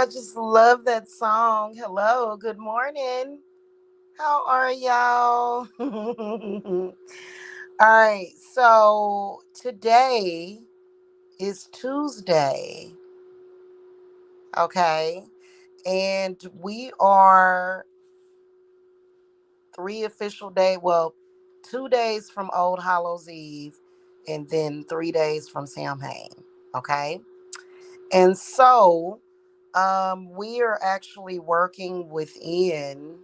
I just love that song. Hello, good morning. How are y'all? All right, so today is Tuesday, okay? And we are 2 days from Old Hallows Eve and then 3 days from Samhain, okay? And so we are actually working within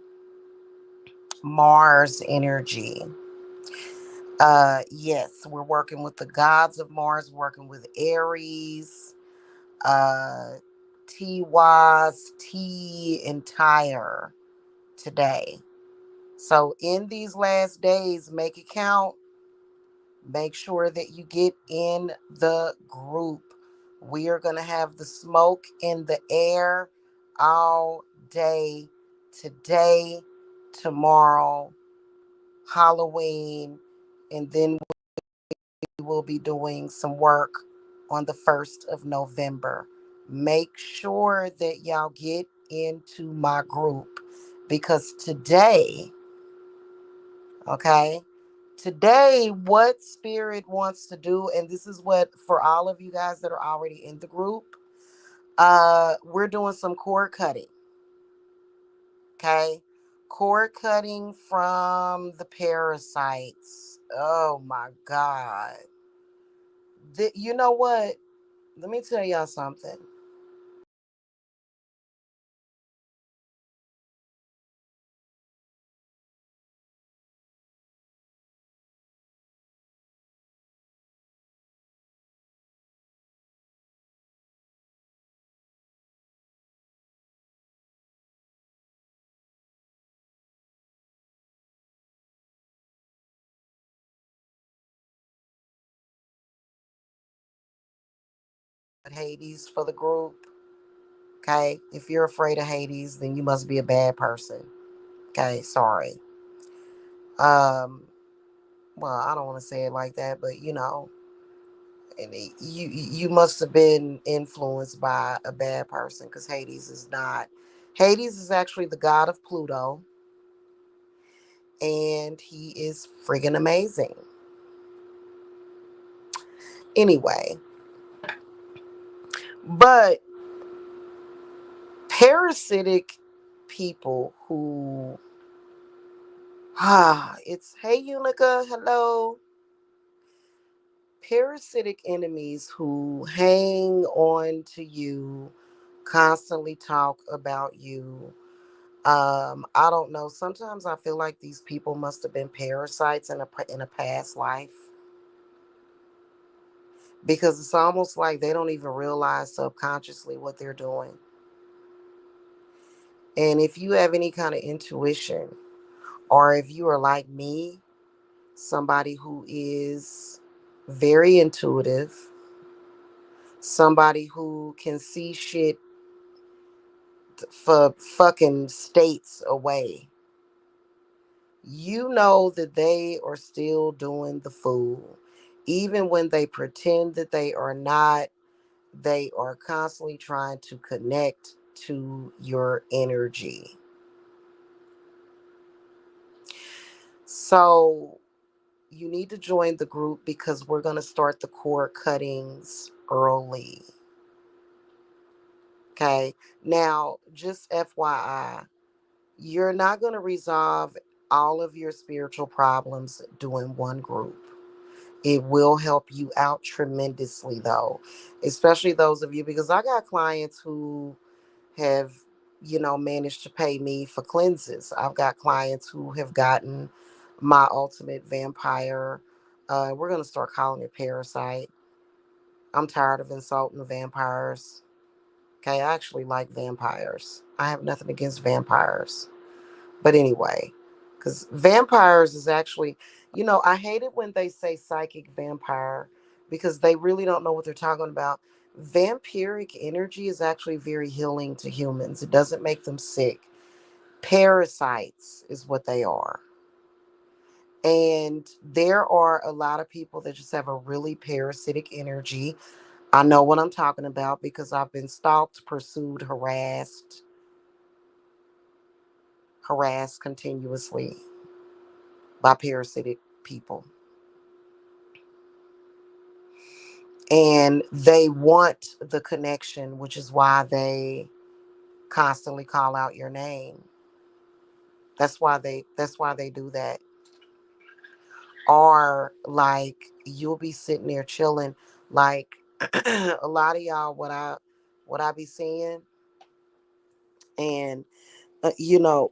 Mars energy. Yes, we're working with the gods of Mars, working with Aries, uh, T-Wise, T, and Tyre today. So in these last days, make it count. Make sure that you get in the group. We are going to have the smoke in the air all day today, tomorrow, Halloween, and then we will be doing some work on the 1st of November. Make sure that y'all get into my group because today, okay, today, what Spirit wants to do, and this is what for all of you guys that are already in the group, we're doing some cord cutting. Okay. Cord cutting from the parasites. Oh my God. You know what? Let me tell y'all something. Hades for the group. Okay. If you're afraid of Hades, then you must be a bad person. Okay. Sorry. Um, well, I don't want to say it like that, but and you must have been influenced by a bad person because Hades is not. Hades is actually the god of Pluto, and he is friggin' amazing. Anyway, but parasitic people who it's hey Unica, hello. Parasitic enemies who hang on to you, constantly talk about you. I don't know. Sometimes I feel like these people must have been parasites in a past life because it's almost like they don't even realize subconsciously what they're doing. And if you have any kind of intuition, or if you are like me, somebody who is very intuitive, somebody who can see shit for fucking states away, you know that they are still doing the fool. Even when they pretend that they are not, they are constantly trying to connect to your energy. So you need to join the group because we're going to start the cord cuttings early. Okay. Now, just FYI, you're not going to resolve all of your spiritual problems doing one group. It will help you out tremendously, though, especially those of you, because I got clients who have, managed to pay me for cleanses. I've got clients who have gotten my ultimate vampire. We're going to start calling it parasite. I'm tired of insulting vampires. Okay, I actually like vampires. I have nothing against vampires. But anyway, because vampires is actually, I hate it when they say psychic vampire because they really don't know what they're talking about. Vampiric energy is actually very healing to humans, it doesn't make them sick. Parasites is what they are. And there are a lot of people that just have a really parasitic energy. I know what I'm talking about because I've been stalked, pursued, harassed continuously by parasitic people. And they want the connection, which is why they constantly call out your name. That's why they do that. Or like you'll be sitting there chilling, like a lot of y'all, what I be seeing, and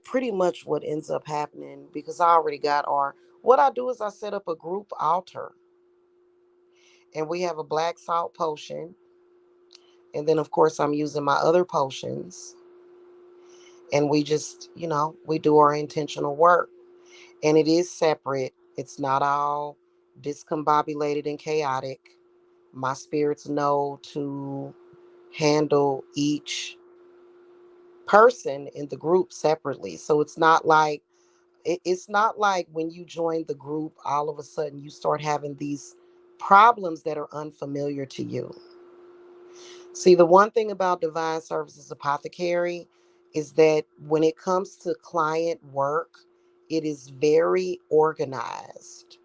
pretty much what ends up happening, because I already got our, what I do is I set up a group altar, and we have a black salt potion, and then of course I'm using my other potions, and we just, we do our intentional work, and it is separate. It's not all discombobulated and chaotic. My spirits know to handle each person in the group separately. So it's not like when you join the group, all of a sudden you start having these problems that are unfamiliar to you. See, the one thing about Divine Services Apothecary is that when it comes to client work, it is very organized.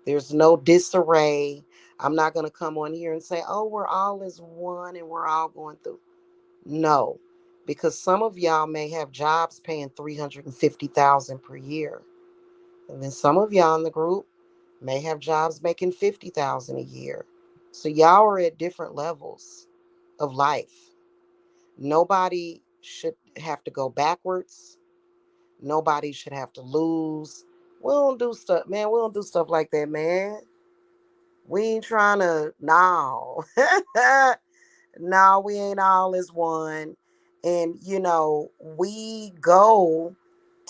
There's no disarray. I'm not going to come on here and say, oh, we're all as one and we're all going through. No, because some of y'all may have jobs paying 350,000 per year. And then some of y'all in the group may have jobs making 50,000 a year. So y'all are at different levels of life. Nobody should have to go backwards. Nobody should have to lose. We don't do stuff, man. We don't do stuff like that, man. We ain't trying to, no. No, we ain't all as one. And, we go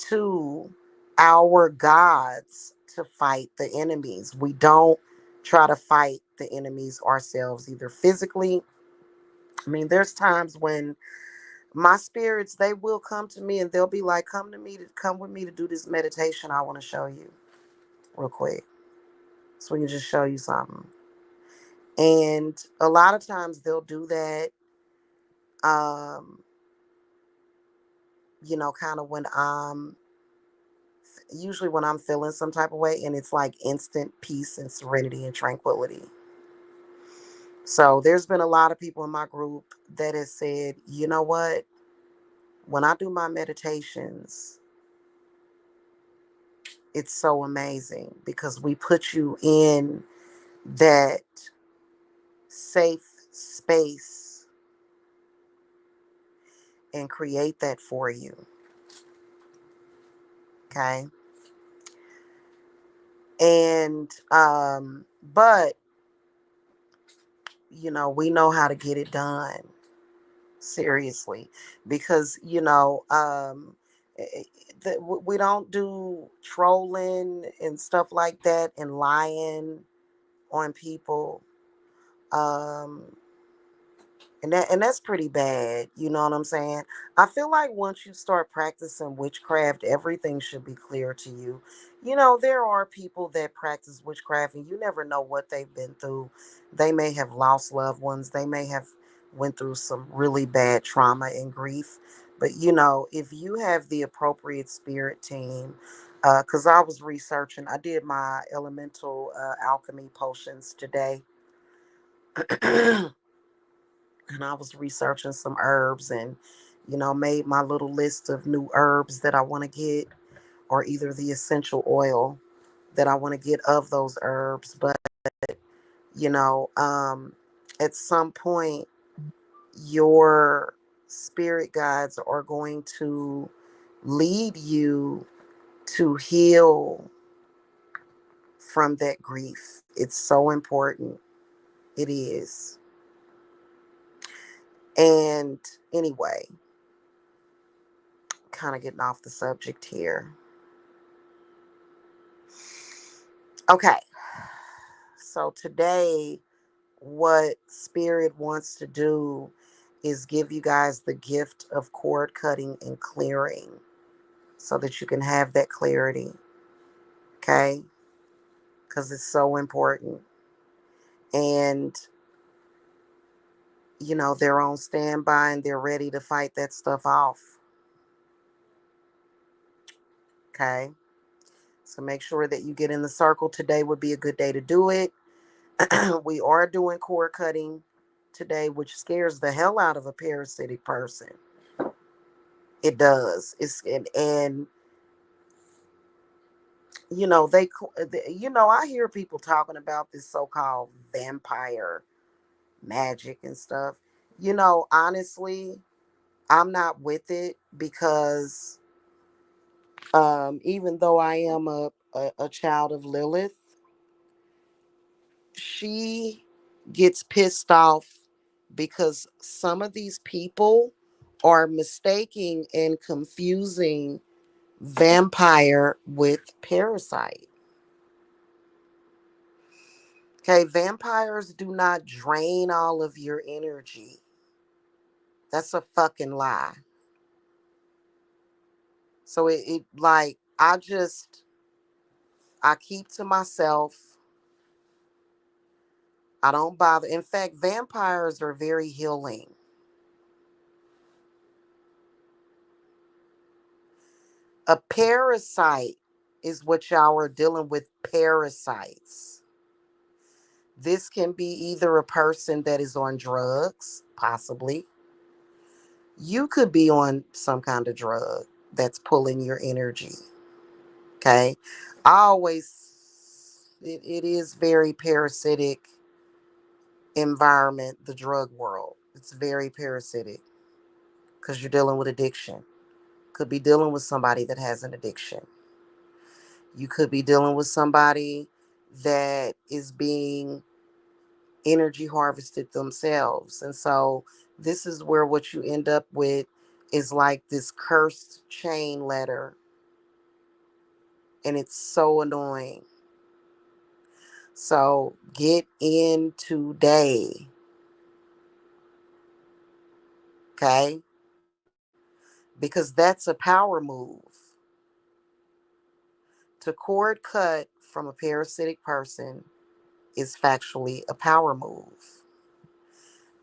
to our gods to fight the enemies. We don't try to fight the enemies ourselves, either physically. I mean, there's times when my spirits, they will come to me and they'll be like, come with me to do this meditation I want to show you real quick. So we can just show you something. And a lot of times they'll do that, um, kind of usually when I'm feeling some type of way, and it's like instant peace and serenity and tranquility. So there's been a lot of people in my group that has said, you know what? When I do my meditations, it's so amazing because we put you in that safe space and create that for you. Okay. And, but, we know how to get it done. Seriously, because we don't do trolling and stuff like that and lying on people. um and that's pretty bad, you know what I'm saying? I feel like once you start practicing witchcraft, everything should be clear to you. There are people that practice witchcraft and you never know what they've been through. They may have lost loved ones, they may have went through some really bad trauma and grief. But if you have the appropriate spirit team, because I did my elemental alchemy potions today. And I was researching some herbs and, made my little list of new herbs that I want to get, or either the essential oil that I want to get of those herbs. But, you know, um, at some point, your spirit guides are going to lead you to heal from that grief. It's so important. It is. And anyway, kind of getting off the subject here. Okay, so today, what Spirit wants to do is give you guys the gift of cord cutting and clearing so that you can have that clarity, okay? Because it's so important. and they're on standby and they're ready to fight that stuff off. Okay, so make sure that you get in the circle. Today would be a good day to do it. We are doing cord cutting today, which scares the hell out of a parasitic person. It does. And I hear people talking about this so-called vampire magic and stuff. Honestly, I'm not with it because even though I am a child of Lilith, she gets pissed off because some of these people are mistaking and confusing vampire with parasite. Okay, vampires do not drain all of your energy. That's a fucking lie. So it like I keep to myself. I don't bother. In fact, vampires are very healing. A parasite is what y'all are dealing with, parasites. This can be either a person that is on drugs, possibly. You could be on some kind of drug that's pulling your energy. Okay. It is very parasitic environment, the drug world. It's very parasitic because you're dealing with addiction. Could be dealing with somebody that has an addiction. You could be dealing with somebody that is being energy harvested themselves. And so this is where what you end up with is like this cursed chain letter. And it's so annoying. So get in today. Okay? Because that's a power move. To cord cut from a parasitic person is factually a power move,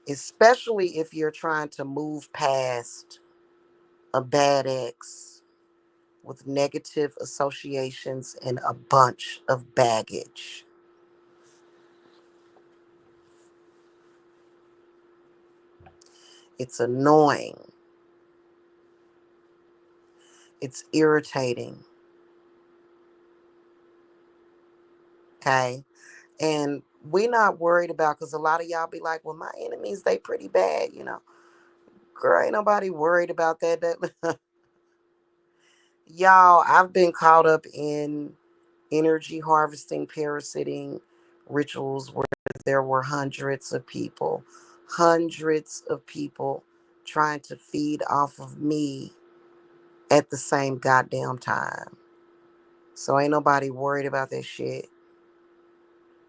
especially if you're trying to move past a bad ex with negative associations and a bunch of baggage. It's annoying. It's irritating. Okay. And we're not worried about, because a lot of y'all be like, well, my enemies, they pretty bad. Girl, ain't nobody worried about that. Y'all, I've been caught up in energy harvesting, parasiting rituals where there were hundreds of people trying to feed off of me at the same goddamn time. So ain't nobody worried about that shit.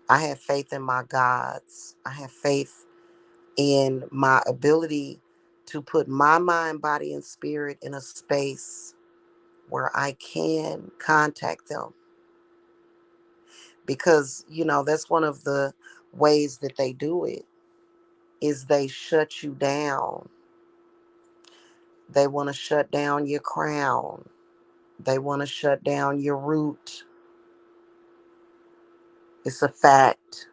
I have faith in my gods. I have faith in my ability to put my mind, body, and spirit in a space where I can contact them. Because, that's one of the ways that they do it is they shut you down. They want to shut down your crown. They want to shut down your root. It's a fact.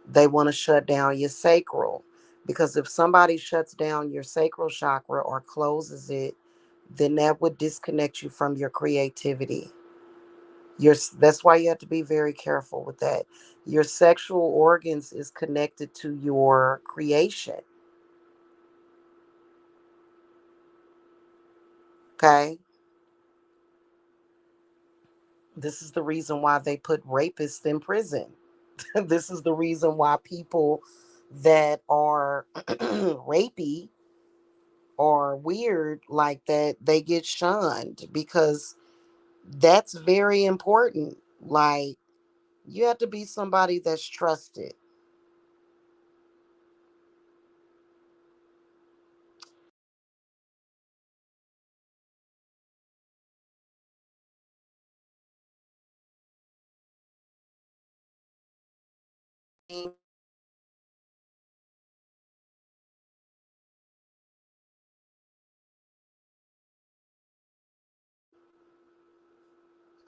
They want to shut down your sacral. Because if somebody shuts down your sacral chakra or closes it, then that would disconnect you from your creativity. That's why you have to be very careful with that. Your sexual organs is connected to your creation. Okay? This is the reason why they put rapists in prison. This is the reason why people that are rapey or weird like that, they get shunned because that's very important. Like, you have to be somebody that's trusted.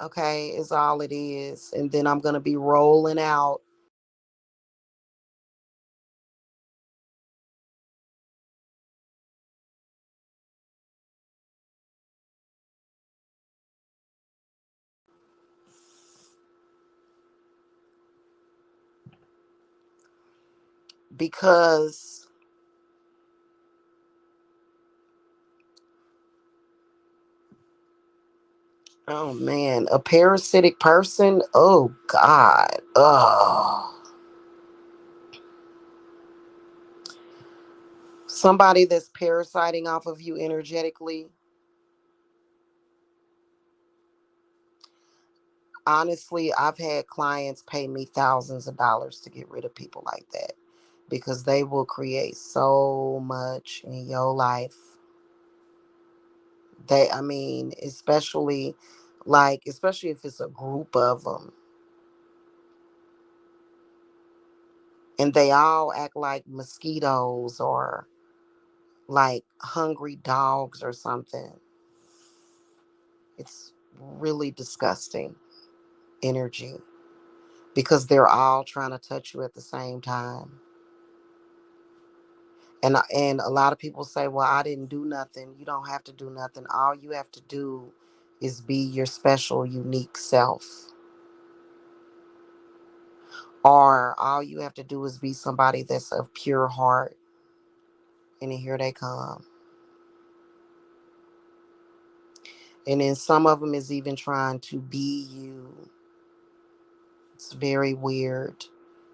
Okay, is all it is. And then I'm going to be rolling out because, oh man, a parasitic person, oh God, oh. Somebody that's parasiting off of you energetically. Honestly, I've had clients pay me thousands of dollars to get rid of people like that because they will create so much in your life. I mean, especially if it's a group of them and they all act like mosquitoes or like hungry dogs or something. It's really disgusting energy because they're all trying to touch you at the same time. And a lot of people say, "Well, I didn't do nothing." You don't have to do nothing. All you have to do is be your special, unique self. Or all you have to do is be somebody that's of pure heart. And then here they come. And then some of them is even trying to be you. It's very weird.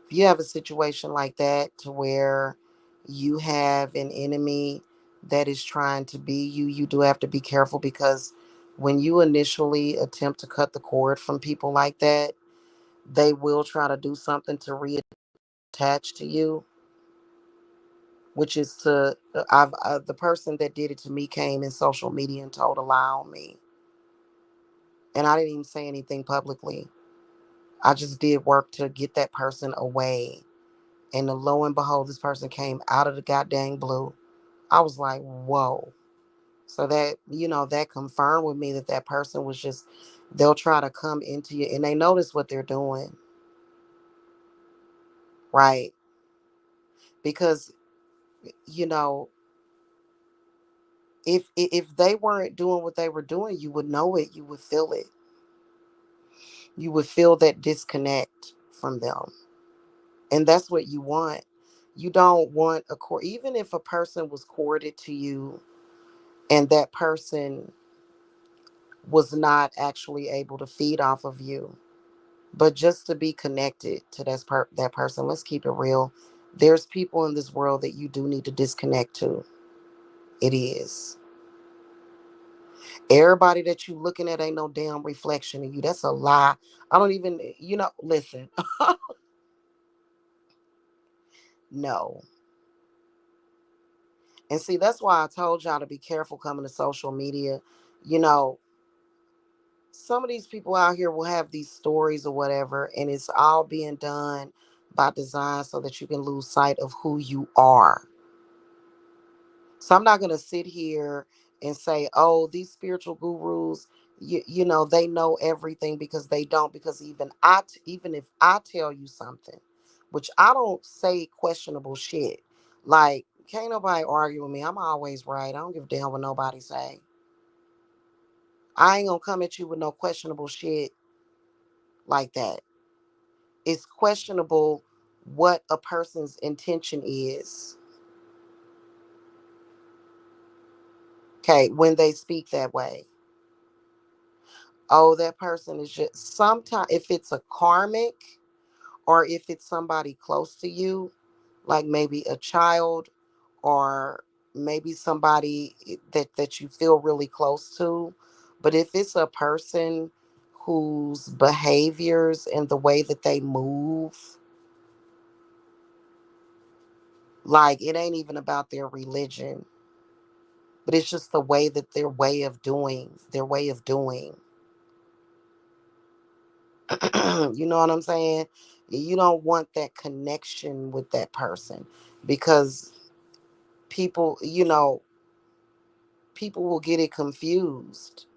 If you have a situation like that to where you have an enemy that is trying to be you, you do have to be careful because when you initially attempt to cut the cord from people like that, they will try to do something to reattach to you, which is to the person that did it to me came in social media and told a lie on me, and I didn't even say anything publicly. I just did work to get that person away. And lo and behold, this person came out of the goddamn blue. I was like, whoa. So that, that confirmed with me that that person was just, they'll try to come into you and they notice what they're doing, right? Because, you know, if they weren't doing what they were doing, you would know it. You would feel it. You would feel that disconnect from them. And that's what you want. You don't want even if a person was courted to you and that person was not actually able to feed off of you, but just to be connected to that person. Let's keep it real. There's people in this world that you do need to disconnect to. It is. Everybody that you looking at ain't no damn reflection of you. That's a lie. I don't even, listen. No. And see, that's why I told y'all to be careful coming to social media. You know, some of these people out here will have these stories or whatever, and it's all being done by design so that you can lose sight of who you are. So I'm not going to sit here and say, oh, these spiritual gurus, they know everything, because they don't. Because even if I tell you something, which I don't say questionable shit, like, can't nobody argue with me. I'm always right. I don't give a damn what nobody say. I ain't gonna come at you with no questionable shit like that. It's questionable what a person's intention is, okay, when they speak that way. Oh, that person is just, sometimes if it's a karmic or if it's somebody close to you, like maybe a child or maybe somebody that you feel really close to. But if it's a person whose behaviors and the way that they move, like it ain't even about their religion, but it's just the way that their way of doing. You know what I'm saying? You don't want that connection with that person because people, people will get it confused.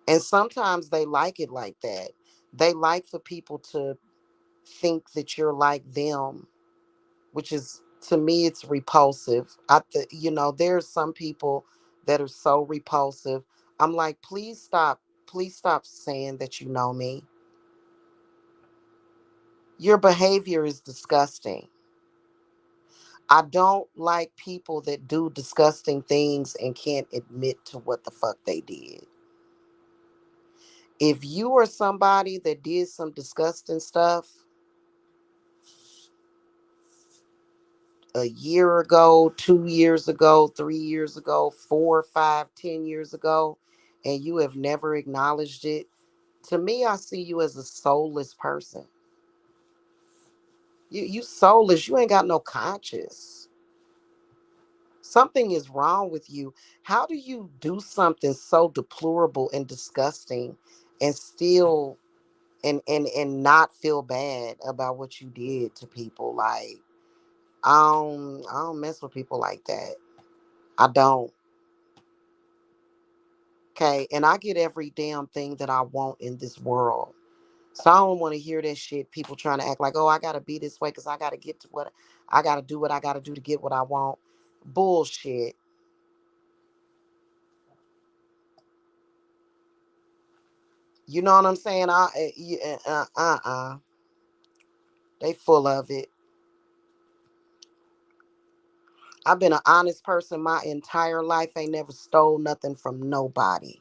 And sometimes they like it like that. They like for people to think that you're like them, which is, to me, it's repulsive. There's some people that are so repulsive. I'm like, please stop saying that you know me. Your behavior is disgusting. I don't like people that do disgusting things and can't admit to what the fuck they did. If you are somebody that did some disgusting stuff a year ago, 2 years ago, 3 years ago, 4, 5, 10 years ago, and you have never acknowledged it, to me, I see you as a soulless person. You soulless. You ain't got no conscience. Something is wrong with you. How do you do something so deplorable and disgusting and still and not feel bad about what you did to people? Like, I don't mess with people like that. I don't. Okay. And I get every damn thing that I want in this world. So I don't want to hear that shit. People trying to act like, oh, I gotta be this way because I gotta get to what I gotta do what I gotta do to get what I want. Bullshit. You know what I'm saying? They full of it. I've been an honest person my entire life. Ain't never stole nothing from nobody.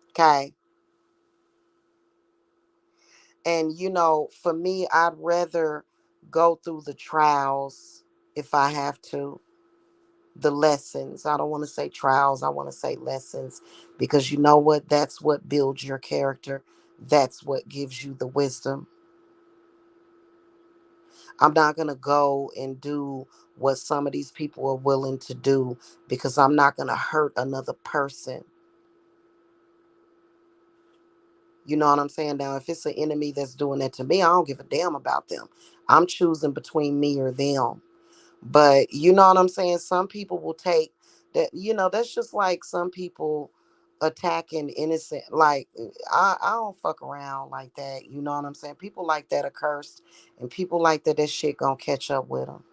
Okay. And for me, I'd rather go through the trials if I have to. The lessons. I don't want to say trials, I want to say lessons, because you know what? That's what builds your character. That's what gives you the wisdom. I'm not going to go and do what some of these people are willing to do because I'm not going to hurt another person. You know what I'm saying? Now, if it's an enemy that's doing that to me, I don't give a damn about them. I'm choosing between me or them. But you know what I'm saying? Some people will take that, that's just like some people attacking innocent. Like, I don't fuck around like that. You know what I'm saying? People like that are cursed, and people like that shit gonna catch up with them.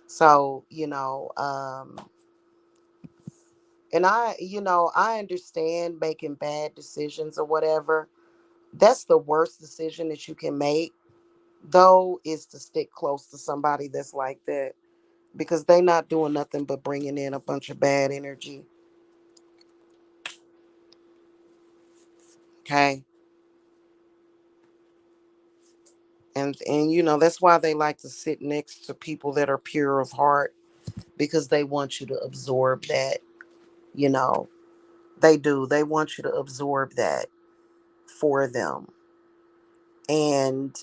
So, and I understand making bad decisions or whatever. That's the worst decision that you can make, though, is to stick close to somebody that's like that, because they not doing nothing but bringing in a bunch of bad energy. Okay. And that's why they like to sit next to people that are pure of heart, because they want you to absorb that. you know they do. They want you to absorb that for them. And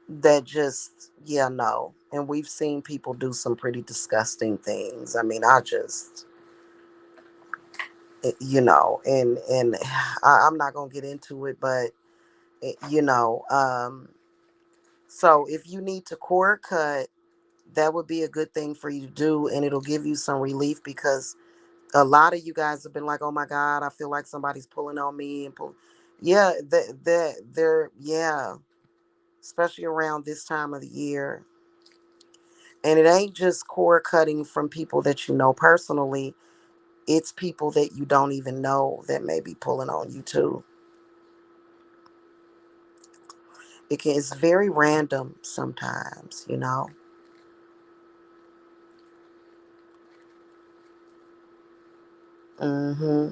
that just, yeah, no. And we've seen people do some pretty disgusting things. I mean, I just, and I'm not gonna get into it, but eh, you know so if you need to cord cut, that would be a good thing for you to do, and it'll give you some relief, because a lot of you guys have been like, oh my god, I feel like somebody's pulling on me and pull. Yeah, they're, yeah, especially around this time of the year. And it ain't just cord cutting from people that you know personally. It's people that you don't even know that may be pulling on you too. It's very random sometimes. Hmm.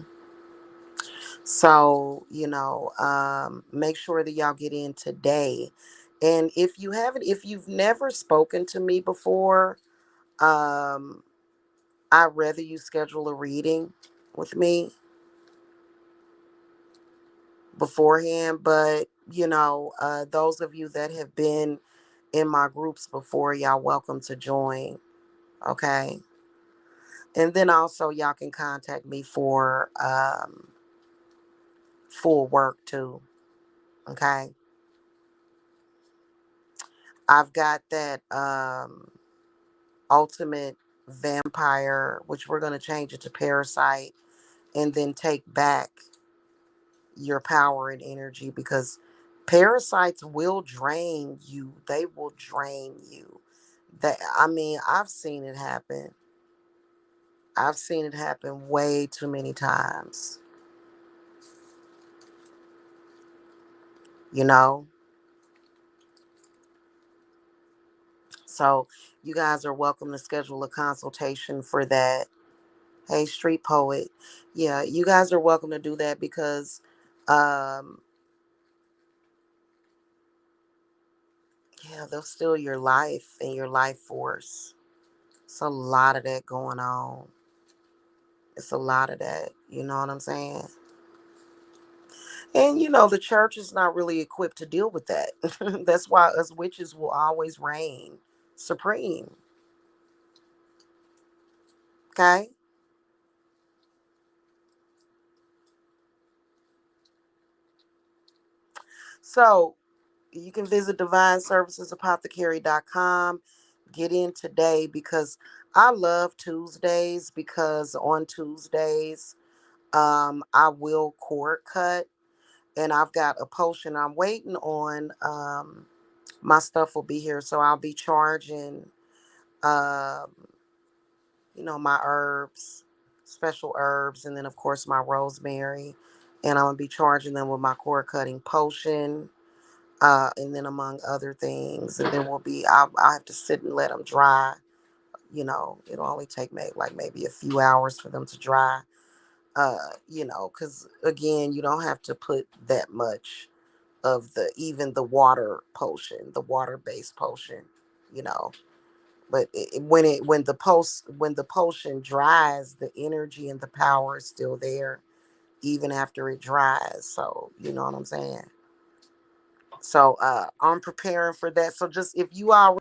So, make sure that y'all get in today. And if you've never spoken to me before, um, I'd rather you schedule a reading with me beforehand. But, those of you that have been in my groups before, y'all welcome to join. Okay. And then also y'all can contact me for work too. Okay. I've got that ultimate vampire, which we're gonna change it to parasite, and then take back your power and energy, because parasites will drain you. They will drain you. That, I mean, I've seen it happen. I've seen it happen way too many times, you know? So you guys are welcome to schedule a consultation for that. Hey, street poet. Yeah, you guys are welcome to do that because um yeah, they'll steal your life and your life force. It's a lot of that going on. It's a lot of that. You know what I'm saying? And the church is not really equipped to deal with that. That's why us witches will always reign supreme. Okay? So you can visit divineservicesapothecary.com. Get in today because I love Tuesdays, because on Tuesdays, I will cord cut, and I've got a potion. I'm waiting on my stuff will be here, so I'll be charging um my herbs, special herbs, and then of course my rosemary, and I'm gonna be charging them with my cord cutting potion, and then among other things, and then I have to sit and let them dry. It'll only take maybe a few hours for them to dry. Because again, you don't have to put that much of even the water potion, the water based potion, you know. But when the potion dries, the energy and the power is still there even after it dries. So you know what I'm saying. So I'm preparing for that. So just if you are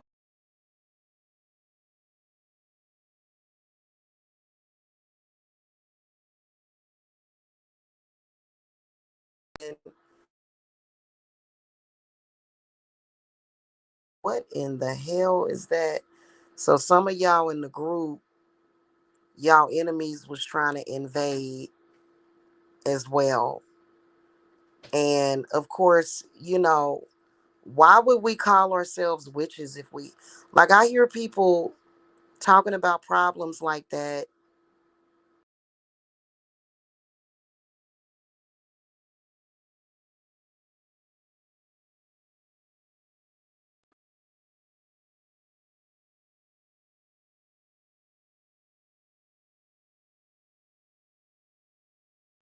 what in the hell is that? So some of y'all in the group, y'all enemies was trying to invade as well. And of course, why would we call ourselves witches if we, like, I hear people talking about problems like that.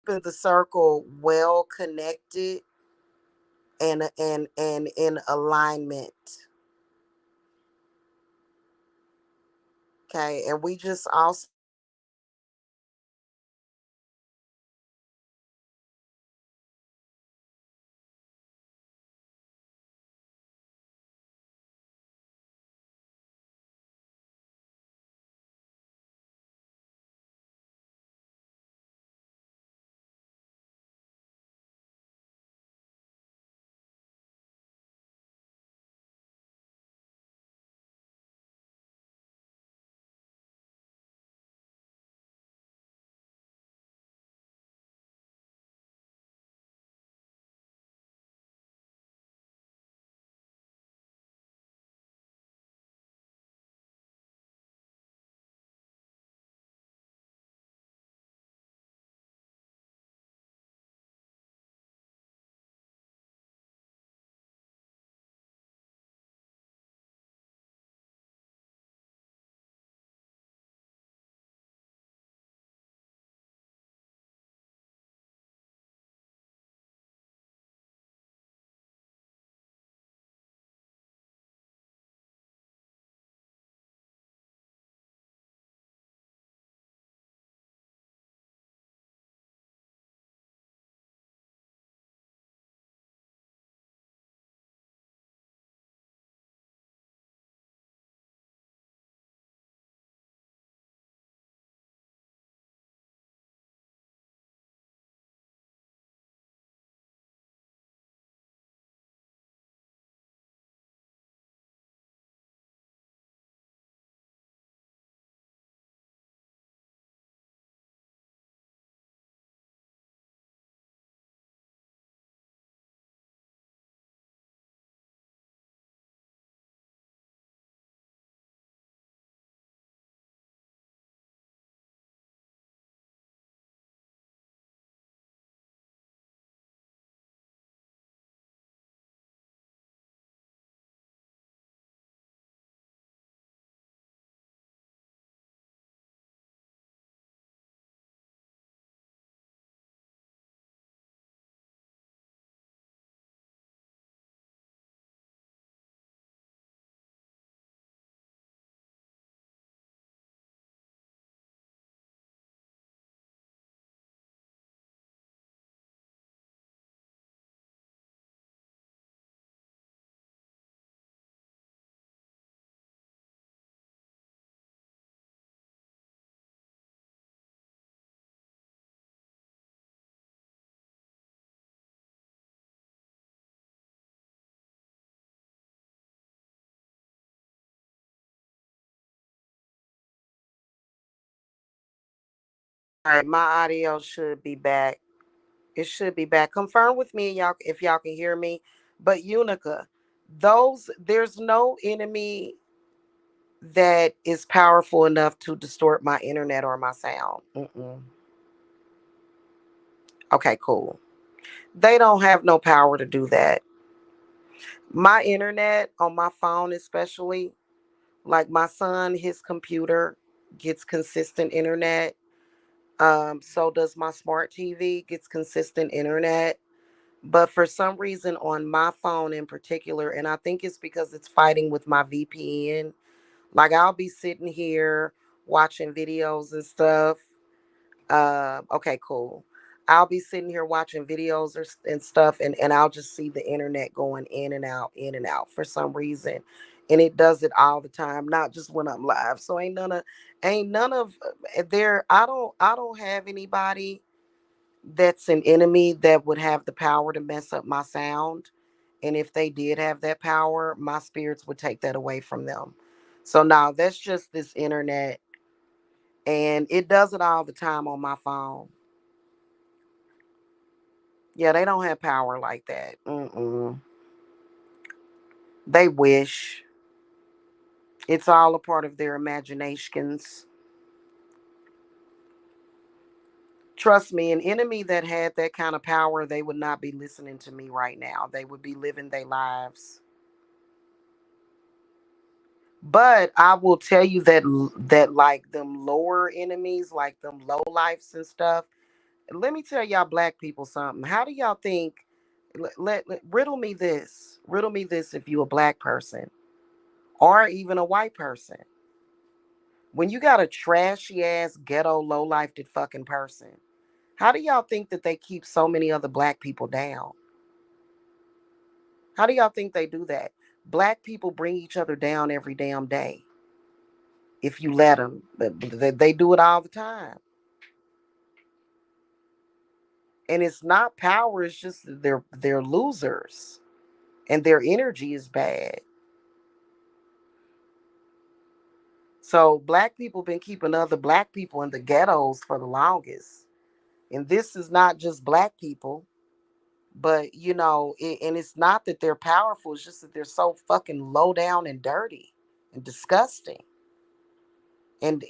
In the circle well connected and in alignment. Okay. And we just also All right, my audio should be back. It should be back. Confirm with me, y'all, if y'all can hear me. But Unica, there's no enemy that is powerful enough to distort my internet or my sound. Mm-mm. Okay, cool. They don't have no power to do that. My internet on my phone, especially, like my son, his computer gets consistent internet. So does my smart TV, gets consistent internet. But for some reason on my phone in particular, and I think it's because it's fighting with my VPN, like I'll be sitting here watching videos and stuff. Okay, cool. I'll be sitting here watching videos and stuff, and I'll just see the internet going in and out for some reason, and it does it all the time, not just when I'm live. So ain't none of there. I don't have anybody that's an enemy that would have the power to mess up my sound. And if they did have that power, my spirits would take that away from them. So now that's just this internet, and it does it all the time on my phone. Yeah, they don't have power like that. Mm-mm. They wish. It's all a part of their imaginations. Trust me, an enemy that had that kind of power, they would not be listening to me right now. They would be living their lives. But I will tell you that like them lower enemies, like them low lifes and stuff. Let me tell y'all black people something. How do y'all think? Riddle me this. Riddle me this. If you a black person or even a white person, when you got a trashy ass ghetto low lifed fucking person, how do y'all think that they keep so many other black people down? How do y'all think they do that? Black people bring each other down every damn day. If you let them, they do it all the time. And it's not power, it's just that they're losers and their energy is bad. So black people been keeping other black people in the ghettos for the longest. And this is not just black people, but and it's not that they're powerful, it's just that they're so fucking low down and dirty and disgusting. And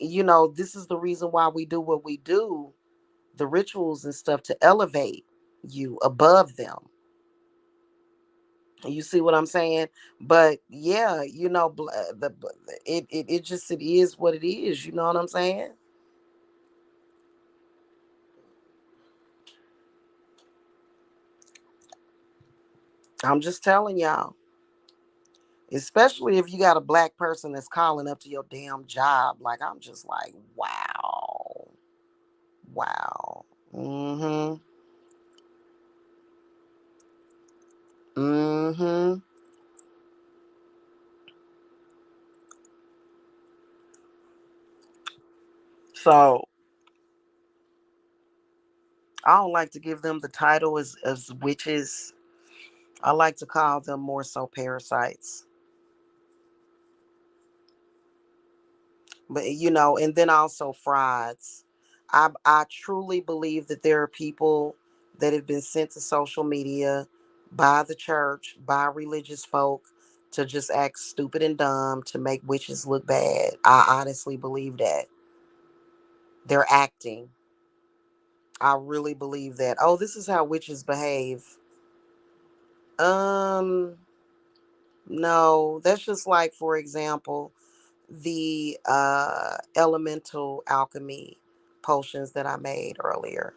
this is the reason why we do what we do, the rituals and stuff, to elevate you above them. You see what I'm saying? But yeah, it just it is what it is. You know what I'm saying? I'm just telling y'all. Especially if you got a black person that's calling up to your damn job. Like I'm just like, wow, wow. Mm-hmm. Mm-hmm. So I don't like to give them the title as witches. I like to call them more so parasites. But and then also frauds. I truly believe that there are people that have been sent to social media by the church, by religious folk, to just act stupid and dumb to make witches look bad. I honestly believe that they're acting. I really believe that. Oh, this is how witches behave. um no, that's just like, for example, the elemental alchemy potions that I made earlier.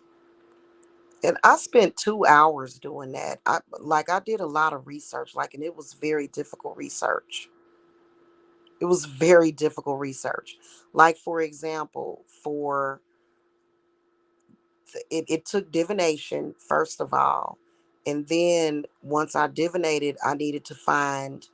And I spent 2 hours doing that. I did a lot of research, like, and it was very difficult research. It was very difficult research. Like, for example, it took divination first of all, and then once I divinated, I needed to find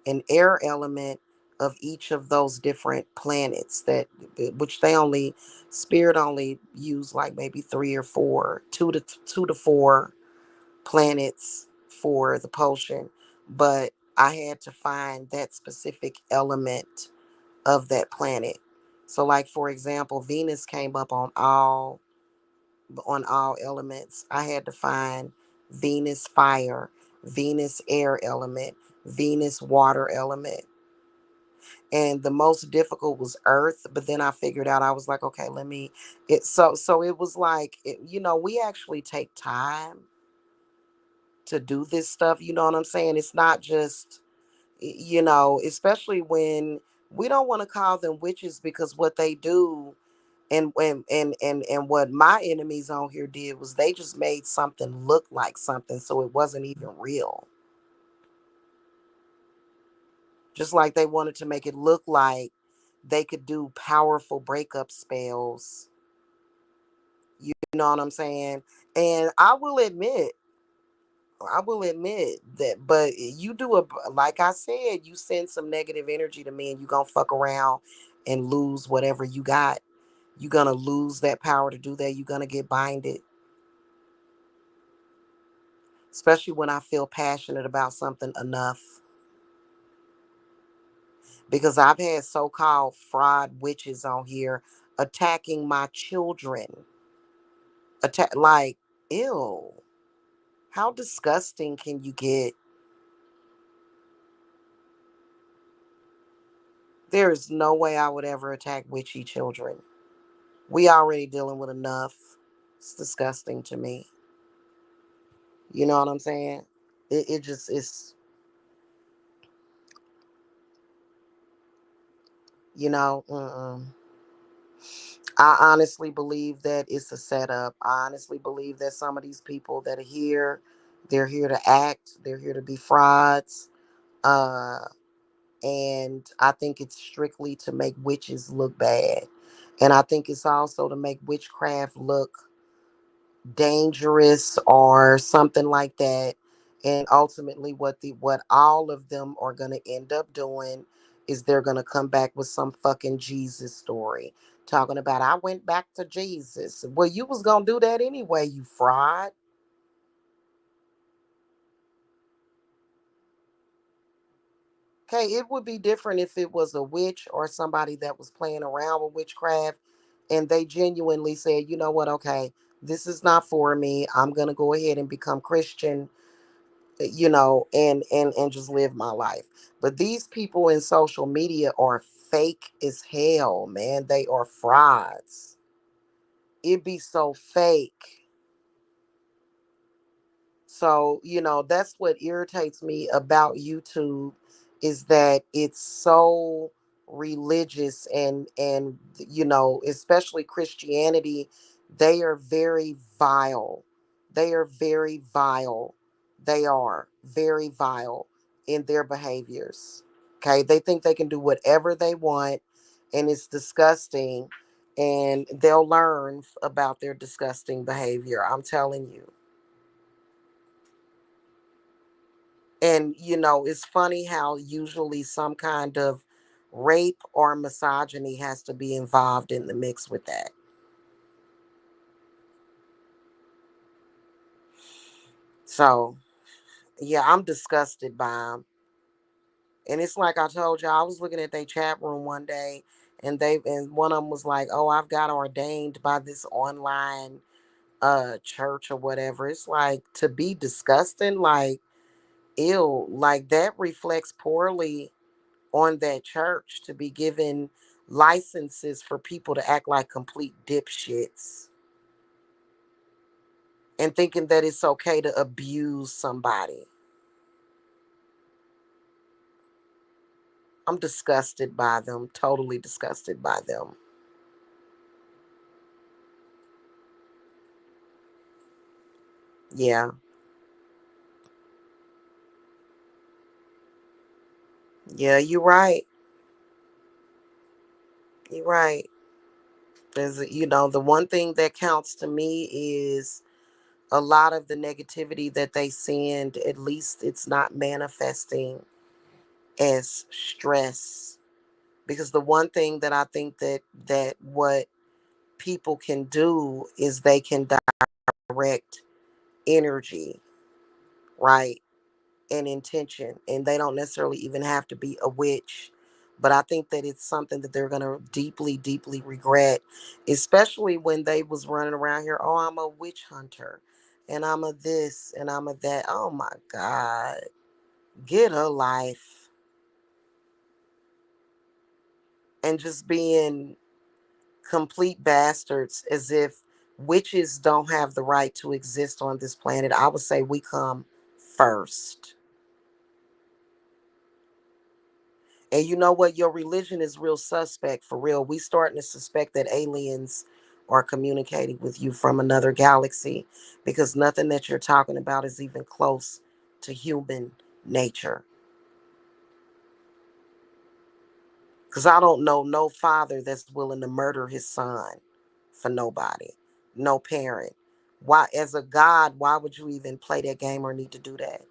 an air element of each of those different planets, that which they only spirit only use like maybe three or four, two to four planets for the potion. But I had to find that specific element of that planet. So like, for example, Venus came up on all on all elements. I had to find Venus fire, Venus air element, Venus water element. And the most difficult was earth, but then I figured out, I was like, okay, let me it so it was like we actually take time to do this stuff, you know what I'm saying? It's not just especially when we don't want to call them witches, because what they do and what my enemies on here did was they just made something look like something, so it wasn't even real. Just like they wanted to make it look like they could do powerful breakup spells. You know what I'm saying? And I will admit that, but you do like I said, you send some negative energy to me and you gonna fuck around and lose whatever you got. You're gonna lose that power to do that. You're gonna get binded. Especially when I feel passionate about something enough. Because I've had so-called fraud witches on here attacking my children. Like, ew. How disgusting can you get? There is no way I would ever attack witchy children. We already dealing with enough. It's disgusting to me. You know what I'm saying? It just is, mm-mm. I honestly believe that it's a setup. I honestly believe that some of these people that are here, they're here to act, they're here to be frauds. Uh, and I think it's strictly to make witches look bad. And I think it's also to make witchcraft look dangerous or something like that. And ultimately what all of them are going to end up doing is they're going to come back with some fucking Jesus story talking about, I went back to Jesus. Well, you was going to do that anyway, you fraud. Okay, it would be different if it was a witch or somebody that was playing around with witchcraft and they genuinely said, you know what, okay, this is not for me, I'm going to go ahead and become Christian, and just live my life. But these people in social media are fake as hell, man. They are frauds. It be so fake. So, that's what irritates me about YouTube, is that it's so religious, and especially Christianity, they are very vile. They are very vile. They are very vile in their behaviors. Okay? They think they can do whatever they want, and it's disgusting, and they'll learn about their disgusting behavior. I'm telling you. And it's funny how usually some kind of rape or misogyny has to be involved in the mix with that. So, yeah, I'm disgusted by them. And it's like I told you, I was looking at their chat room one day, and one of them was like, "Oh, I've got ordained by this online church or whatever." It's like, to be disgusting, like, ew, like that reflects poorly on that church to be given licenses for people to act like complete dipshits and thinking that it's okay to abuse somebody. I'm disgusted by them, totally disgusted by them. Yeah, yeah, you're right. You're right. The one thing that counts to me is a lot of the negativity that they send, at least it's not manifesting as stress. Because the one thing that I think that what people can do is they can direct energy, right? And intention. And they don't necessarily even have to be a witch, But I think that it's something that they're going to deeply, deeply regret, especially when they was running around here. Oh, I'm a witch hunter, and I'm a this, and I'm a that. Oh my God, get a life, and just being complete bastards, as if witches don't have the right to exist on this planet. I would say we come first. And you know what? Your religion is real suspect for real. We starting to suspect that aliens are communicating with you from another galaxy, because nothing that you're talking about is even close to human nature. Because I don't know no father that's willing to murder his son for nobody, no parent. Why, as a God, why would you even play that game or need to do that?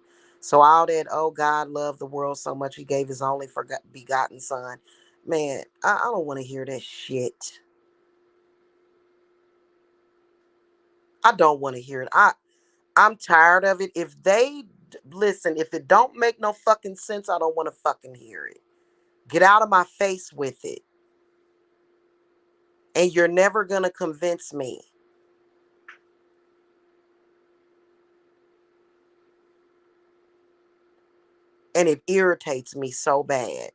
So all that, oh, God loved the world so much he gave his only begotten son. Man, I don't want to hear that shit. I don't want to hear it. I'm tired of it. If they listen, if it don't make no fucking sense, I don't want to fucking hear it. Get out of my face with it. And you're never gonna convince me. And it irritates me so bad,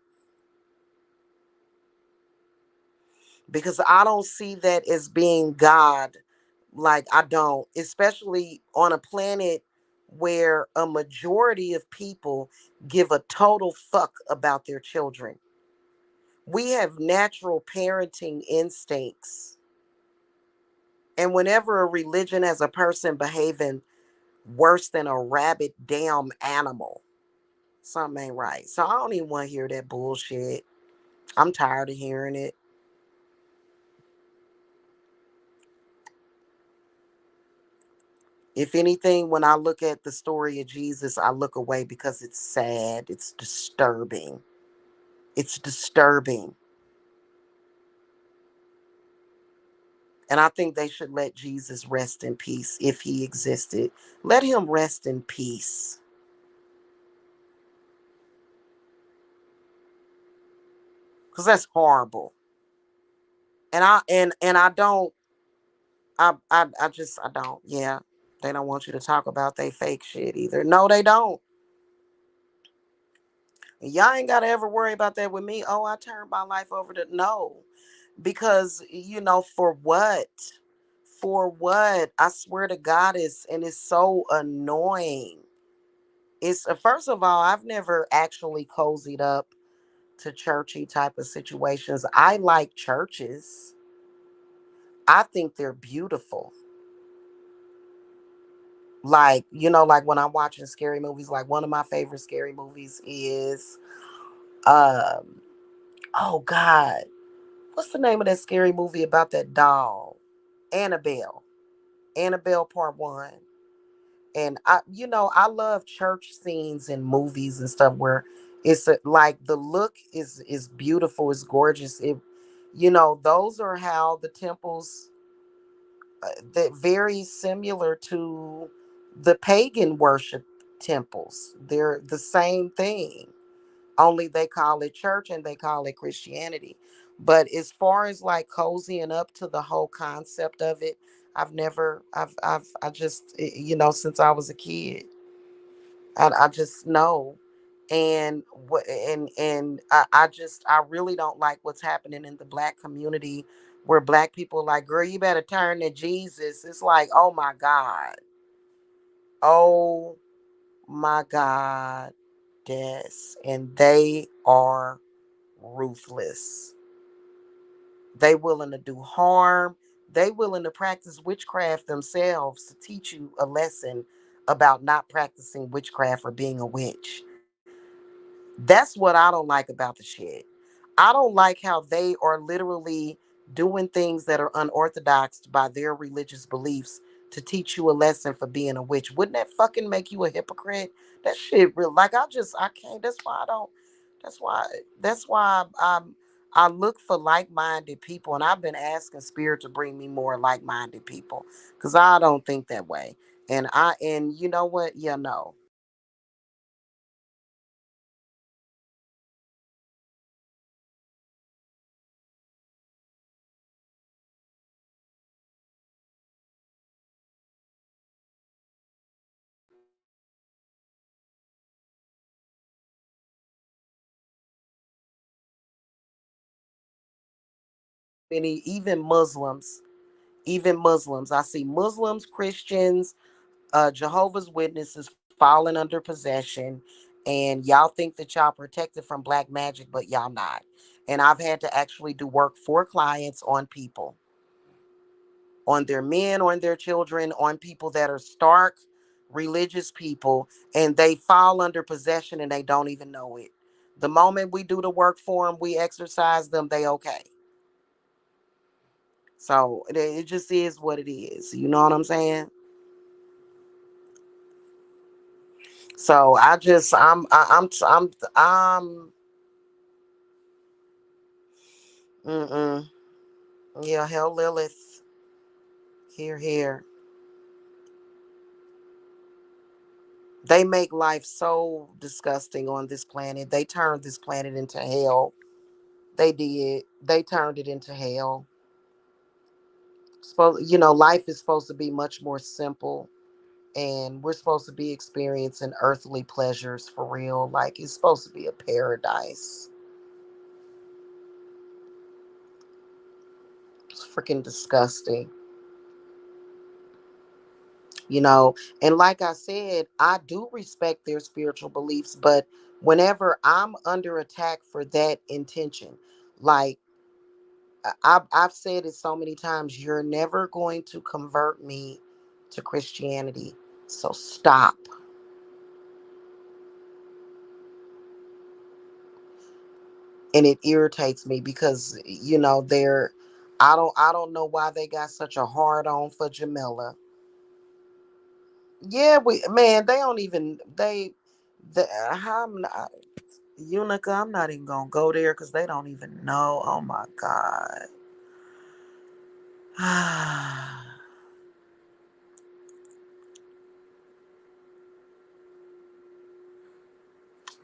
because I don't see that as being God. Like, I don't, especially on a planet where a majority of people give a total fuck about their children. We have natural parenting instincts. And whenever a religion has a person behaving worse than a rabid damn animal, something ain't right. So I don't even want to hear that bullshit. I'm tired of hearing it. If anything, when I look at the story of Jesus, I look away because it's sad. It's disturbing. It's disturbing. And I think they should let Jesus rest in peace if he existed. Let him rest in peace. Because that's horrible. And I don't I just I don't, yeah. They don't want you to talk about they fake shit either. No, they don't. Y'all ain't gotta ever worry about that with me. Oh, I turned my life over to no. Because for what? For what? I swear to God, it's so annoying. It's first of all, I've never actually cozied up to churchy type of situations. I like churches. I think they're beautiful. Like, like when I'm watching scary movies, like one of my favorite scary movies is um oh God, what's the name of that scary movie about that doll? Annabelle. Annabelle Part 1. And I love church scenes and movies and stuff where it's like the look is beautiful, it's gorgeous. Those are how the temples, that very similar to the pagan worship temples. They're the same thing, only they call it church and they call it Christianity. But as far as like cozying up to the whole concept of it, I've never, I just, since I was a kid, I just know. And what, and I really don't like what's happening in the black community, where black people are like, girl, you better turn to Jesus. It's like, oh my God. Oh my God. Yes. And they are ruthless. They willing to do harm. They willing to practice witchcraft themselves to teach you a lesson about not practicing witchcraft or being a witch. That's what I don't like about the shit. I don't like how they are literally doing things that are unorthodox by their religious beliefs to teach you a lesson for being a witch. Wouldn't that fucking make you a hypocrite? That shit real, like, I can't. That's why I don't. That's why. That's why I look for like-minded people, and I've been asking Spirit to bring me more like-minded people, because I don't think that way. And you know what? Yeah, no. many, even Muslims. I see Muslims, Christians, Jehovah's Witnesses falling under possession, and y'all think that y'all protected from black magic, but y'all not. And I've had to actually do work for clients on people, on their men, on their children, on people that are stark religious people, and they fall under possession and they don't even know it. The moment we do the work for them, we exercise them, they okay. So it just is what it is. You know what I'm saying? So mm-mm. Yeah, hell Lilith. Here, here. They make life so disgusting on this planet. They turned this planet into hell. They did. They turned it into hell. Life is supposed to be much more simple, and we're supposed to be experiencing earthly pleasures for real. Like it's supposed to be a paradise. It's freaking disgusting. you know and like I said, I do respect their spiritual beliefs, but whenever I'm under attack for that intention, like I've said it so many times, you're never going to convert me to Christianity, so stop. And it irritates me because they're I don't know why they got such a hard on for Jamila. Yeah, we man, they don't even the how Unica, I'm not even gonna go there because they don't even know. Oh my God.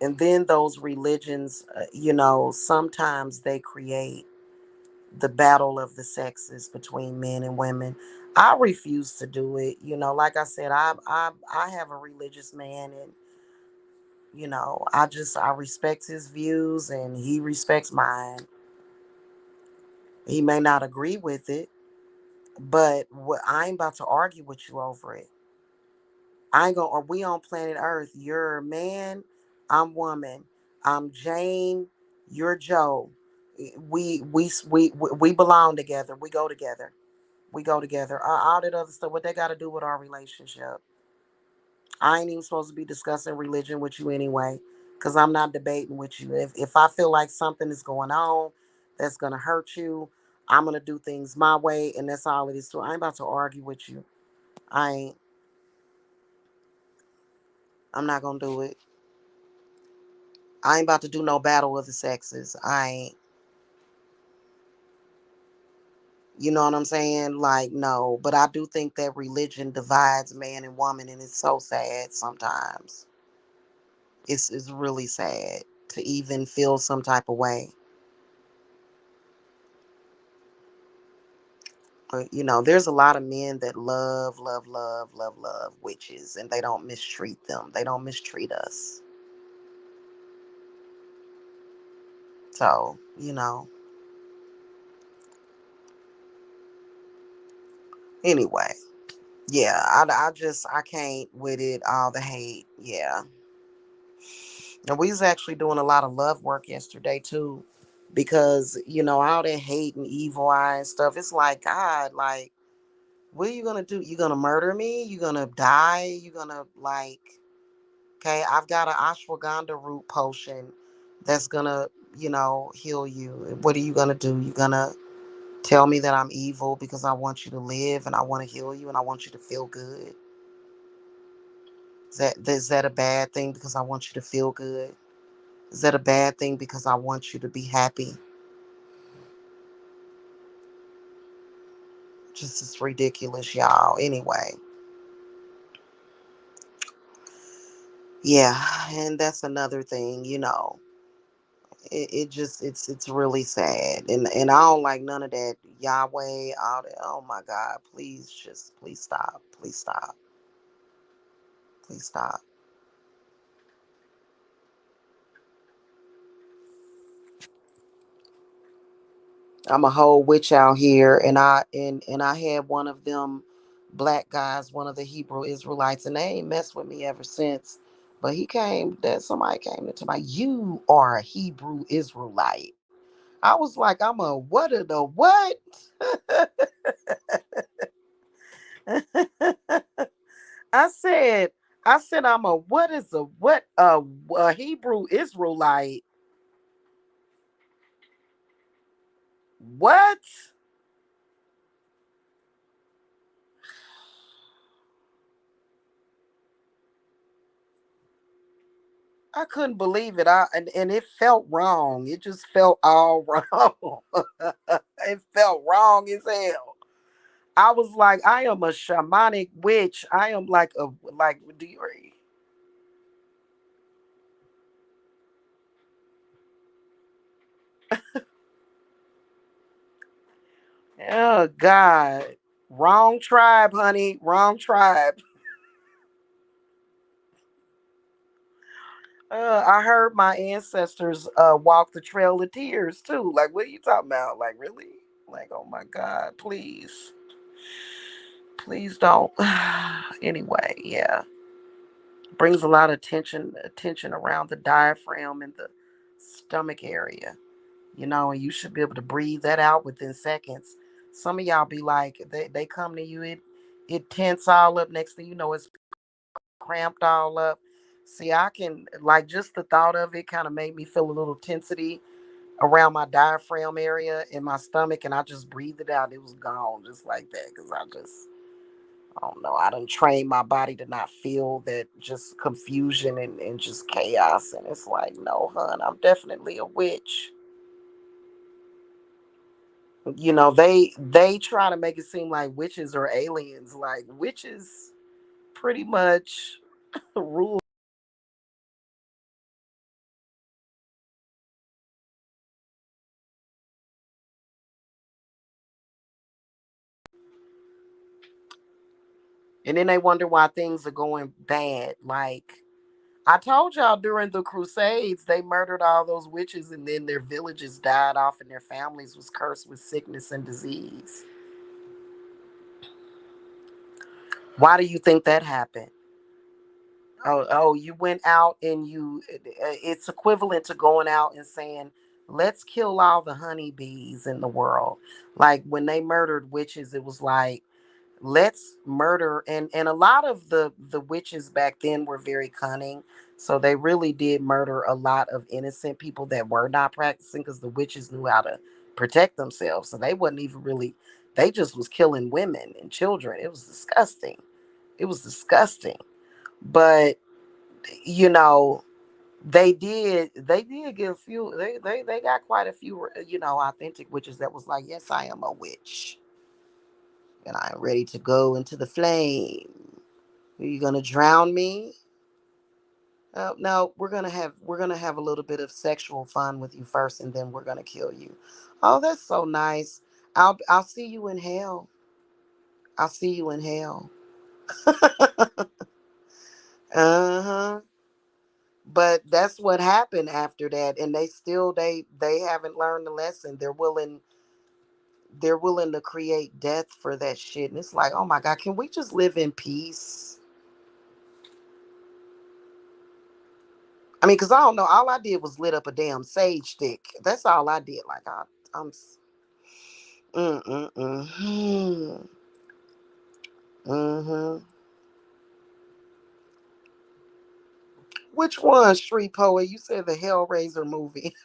And then those religions, sometimes they create the battle of the sexes between men and women. I refuse to do it. Like I said, I have a religious man, and I respect his views and he respects mine. He may not agree with it, but I ain't about to argue with you over it. I ain't gonna. Are we on planet Earth? You're man, I'm woman. I'm Jane. You're Joe. We belong together. We go together. We go together. All that other stuff. What they got to do with our relationship? I ain't even supposed to be discussing religion with you anyway, because I'm not debating with you. If I feel like something is going on that's gonna hurt you, I'm gonna do things my way, and that's all it is. So I ain't about to argue with you. I ain't. I'm not gonna do it. I ain't about to do no battle of the sexes. I ain't. You know what I'm saying? Like, no. But I do think that religion divides man and woman, and it's so sad sometimes. It's really sad to even feel some type of way. There's a lot of men that love, love, love, love, love witches, and they don't mistreat them. They don't mistreat us. So, anyway. Yeah, I can't with it, all the hate. Yeah. And we was actually doing a lot of love work yesterday too, because all that hate and evil eye and stuff. It's like, God, like, what are you gonna do? You gonna murder me? You gonna die? You gonna like? Okay, I've got an ashwagandha root potion that's gonna heal you. What are you gonna do? You gonna tell me that I'm evil because I want you to live and I want to heal you and I want you to feel good? Is that a bad thing because I want you to feel good? Is that a bad thing because I want you to be happy? Just it's ridiculous, y'all. Anyway, yeah, and that's another thing. It just it's really sad, and I don't like none of that Yahweh. All that. Oh my God, please stop, please stop, please stop. I'm a whole witch out here, and I had one of them black guys, one of the Hebrew Israelites, and they ain't messed with me ever since. But he came, that somebody came into my, you are a Hebrew Israelite. I was like, I'm a what of the what? I said, I said I'm a what is a what a Hebrew Israelite. What? I couldn't believe it. And it felt wrong. It just felt all wrong. It felt wrong as hell. I was like, I am a shamanic witch. I am like a like do you oh God. Wrong tribe, honey. Wrong tribe. I heard my ancestors walk the trail of tears too. Like, what are you talking about? Like, really? Like, oh my God, please, please don't. Anyway, yeah, brings a lot of attention around the diaphragm and the stomach area. And you should be able to breathe that out within seconds. Some of y'all be like, they come to you, it tense all up. Next thing you know, it's cramped all up. See, I can like just the thought of it kind of made me feel a little tensity around my diaphragm area in my stomach, and I just breathed it out. It was gone just like that because I don't know. I done trained my body to not feel that just confusion and just chaos. And it's like, no, hun, I'm definitely a witch. They try to make it seem like witches are aliens. Like witches pretty much rule. And then they wonder why things are going bad. Like I told y'all during the Crusades, they murdered all those witches and then their villages died off and their families was cursed with sickness and disease. Why do you think that happened? Oh, you went out and it's equivalent to going out and saying, let's kill all the honeybees in the world. Like when they murdered witches, it was like, let's murder. And a lot of the witches back then were very cunning. So they really did murder a lot of innocent people that were not practicing because the witches knew how to protect themselves. So they wasn't even really, they just was killing women and children. It was disgusting. It was disgusting. But you know they did get a few they got quite a few authentic witches that was like, yes, I am a witch and I am ready to go into the flame. Are you gonna drown me? No, we're gonna have a little bit of sexual fun with you first and then we're gonna kill you. Oh, that's so nice. I'll see you in hell. I'll see you in hell. Uh-huh. But that's what happened after that, and they haven't learned the lesson. They're willing to create death for that shit, and it's like, oh my God, can we just live in peace? I mean, because I don't know, all I did was lit up a damn sage stick. That's all I did. Like I'm mm mm mm mm. Which one, Street Poet? You said the Hellraiser movie.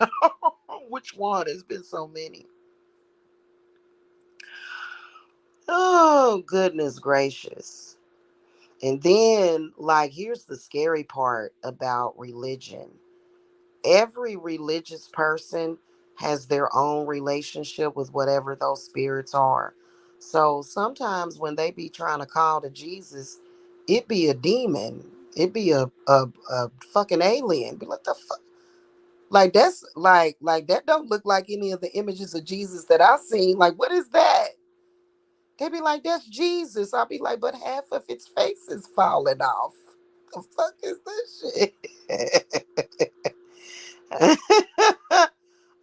Which one? There's been so many. Oh, goodness gracious. And then, like, here's the scary part about religion. Every religious person has their own relationship with whatever those spirits are. So sometimes when they be trying to call to Jesus, it be a demon. It be a fucking alien. Be like the fuck. Like that's like that don't look like any of the images of Jesus that I've seen. Like, what is that? They be like, that's Jesus. I'll be like, but half of its face is falling off. The fuck is this shit?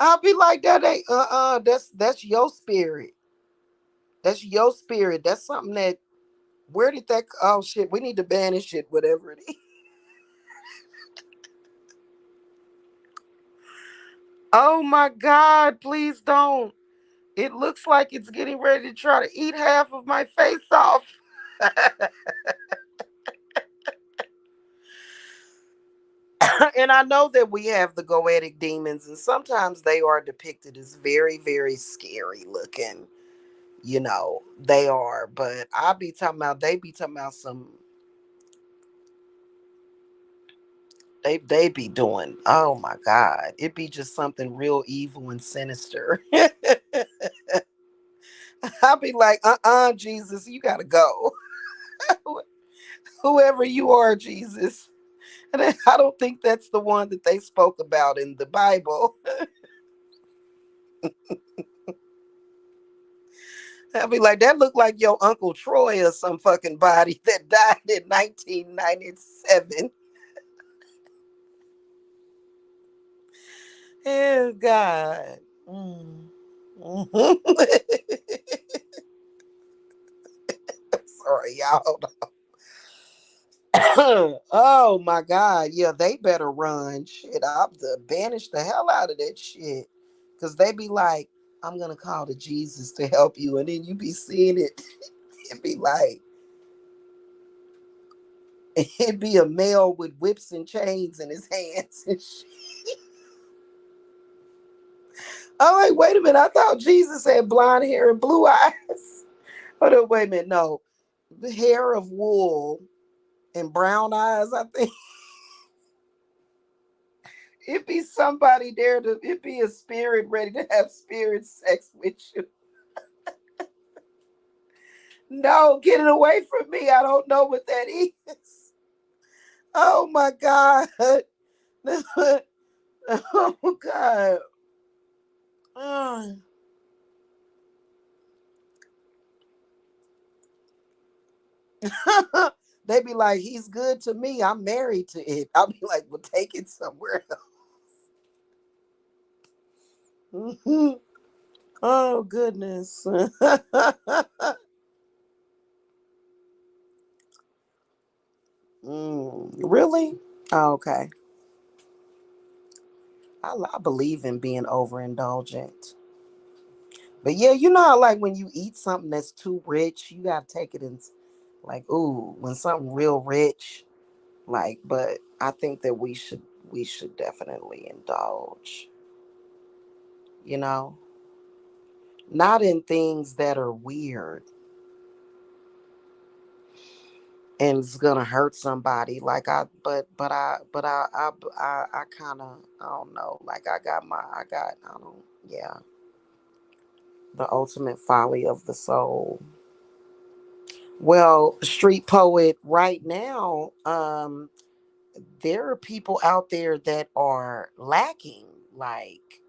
I'll be like that. Ain't that's your spirit. That's your spirit. That's something that. Where did that? Oh shit! We need to banish it. Whatever it is. Oh my God! Please don't. It looks like it's getting ready to try to eat half of my face off. And I know that we have the goetic demons, and sometimes they are depicted as very, very scary looking. They are. But I be talking about, they be talking about some, they be doing, oh my God, it be just something real evil and sinister. I'll be like, Jesus, you gotta go. Whoever you are, Jesus. And I don't think that's the one that they spoke about in the Bible. I'll be like, that looked like your Uncle Troy or some fucking body that died in 1997. Oh, God. Mm. Mhm. Sorry, y'all. Hold on. Oh, my God. Yeah, they better run. Shit, I'll banish the hell out of that shit. Because they be like, I'm going to call to Jesus to help you. And then you be seeing it. It be like, it'd be a male with whips and chains in his hands and shit. I'm like, wait a minute. I thought Jesus had blonde hair and blue eyes. Hold on, wait a minute. No, the hair of wool and brown eyes. I think it'd be somebody there to. It'd be a spirit ready to have spirit sex with you. No, get it away from me. I don't know what that is. Oh my God. Oh God. Oh. They be like, he's good to me. I'm married to it. I'll be like, well, take it somewhere else. Oh goodness. Really? Oh, okay. I believe in being overindulgent. But yeah, you know how like when you eat something that's too rich, you gotta take it in like, ooh, when something real rich, like, but I think that we should definitely indulge, you know? Not in things that are weird and it's gonna hurt somebody. Like I kind of, I don't know. Like I don't, yeah, the ultimate folly of the soul. Well, street poet, right now, there are people out there that are lacking. Like